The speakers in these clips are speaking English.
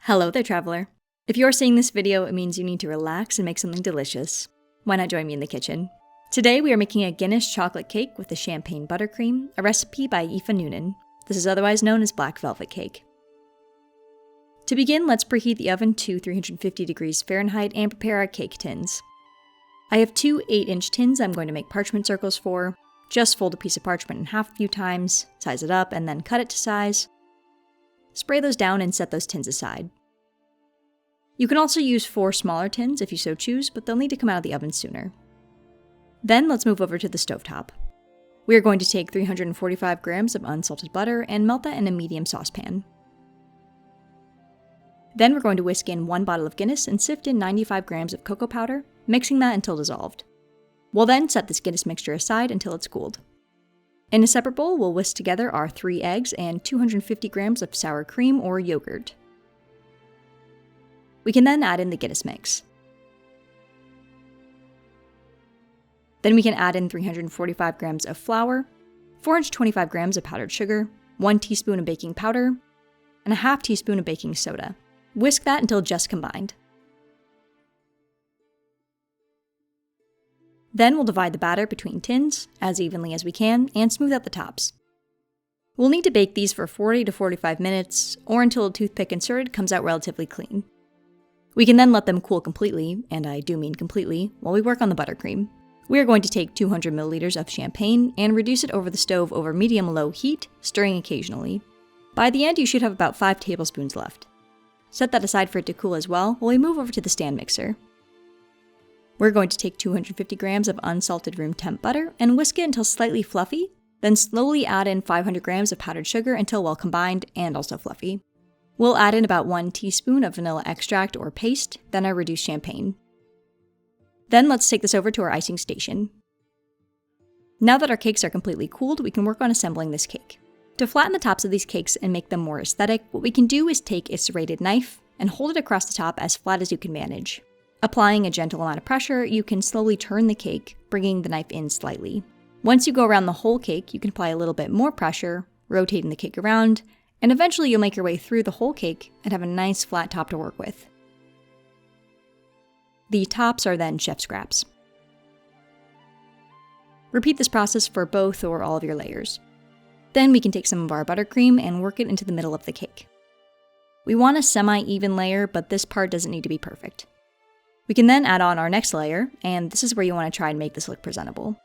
Hello there, traveler. If you're seeing this video, it means you need to relax and make something delicious. Why not join me in the kitchen? Today we are making a Guinness chocolate cake with the champagne buttercream, a recipe by Aoife Noonan. This is otherwise known as black velvet cake. To begin, let's preheat the oven to 350 degrees Fahrenheit and prepare our cake tins. I have two 8-inch tins I'm going to make parchment circles for. Just fold a piece of parchment in half a few times, size it up, and then cut it to size. Spray those down and set those tins aside. You can also use 4 smaller tins if you so choose, but they'll need to come out of the oven sooner. Then let's move over to the stovetop. We are going to take 345 grams of unsalted butter and melt that in a medium saucepan. Then we're going to whisk in 1 bottle of Guinness and sift in 95 grams of cocoa powder, mixing that until dissolved. We'll then set this Guinness mixture aside until it's cooled. In a separate bowl, we'll whisk together our 3 eggs and 250 grams of sour cream or yogurt. We can then add in the Guinness mix. Then we can add in 345 grams of flour, 425 grams of powdered sugar, 1 teaspoon of baking powder, and a half teaspoon of baking soda. Whisk that until just combined. Then we'll divide the batter between tins, as evenly as we can, and smooth out the tops. We'll need to bake these for 40 to 45 minutes, or until a toothpick inserted comes out relatively clean. We can then let them cool completely, and I do mean completely, while we work on the buttercream. We are going to take 200 milliliters of champagne and reduce it over the stove over medium-low heat, stirring occasionally. By the end, you should have about 5 tablespoons left. Set that aside for it to cool as well, while we move over to the stand mixer. We're going to take 250 grams of unsalted room temp butter and whisk it until slightly fluffy, then slowly add in 500 grams of powdered sugar until well combined and also fluffy. We'll add in about 1 teaspoon of vanilla extract or paste, then our reduced champagne. Then let's take this over to our icing station. Now that our cakes are completely cooled, we can work on assembling this cake. To flatten the tops of these cakes and make them more aesthetic, what we can do is take a serrated knife and hold it across the top as flat as you can manage. Applying a gentle amount of pressure, you can slowly turn the cake, bringing the knife in slightly. Once you go around the whole cake, you can apply a little bit more pressure, rotating the cake around, and eventually you'll make your way through the whole cake and have a nice flat top to work with. The tops are then chef scraps. Repeat this process for both or all of your layers. Then we can take some of our buttercream and work it into the middle of the cake. We want a semi-even layer, but this part doesn't need to be perfect. We can then add on our next layer, and this is where you want to try and make this look presentable.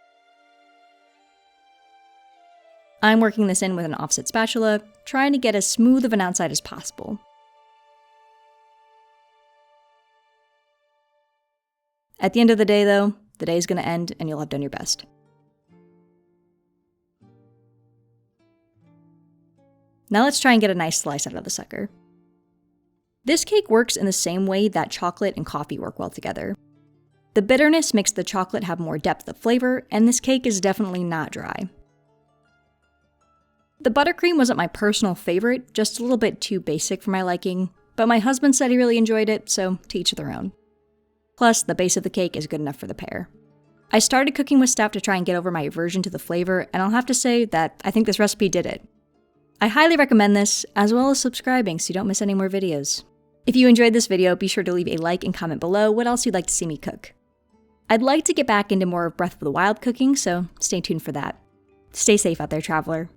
I'm working this in with an offset spatula, trying to get as smooth of an outside as possible. At the end of the day though, the day is going to end and you'll have done your best. Now let's try and get a nice slice out of the sucker. This cake works in the same way that chocolate and coffee work well together. The bitterness makes the chocolate have more depth of flavor, and this cake is definitely not dry. The buttercream wasn't my personal favorite, just a little bit too basic for my liking, but my husband said he really enjoyed it, so to each their own. Plus, the base of the cake is good enough for the pair. I started cooking with stout to try and get over my aversion to the flavor, and I'll have to say that I think this recipe did it. I highly recommend this, as well as subscribing so you don't miss any more videos. If you enjoyed this video, be sure to leave a like and comment below what else you'd like to see me cook. I'd like to get back into more of Breath of the Wild cooking, so stay tuned for that. Stay safe out there, traveler.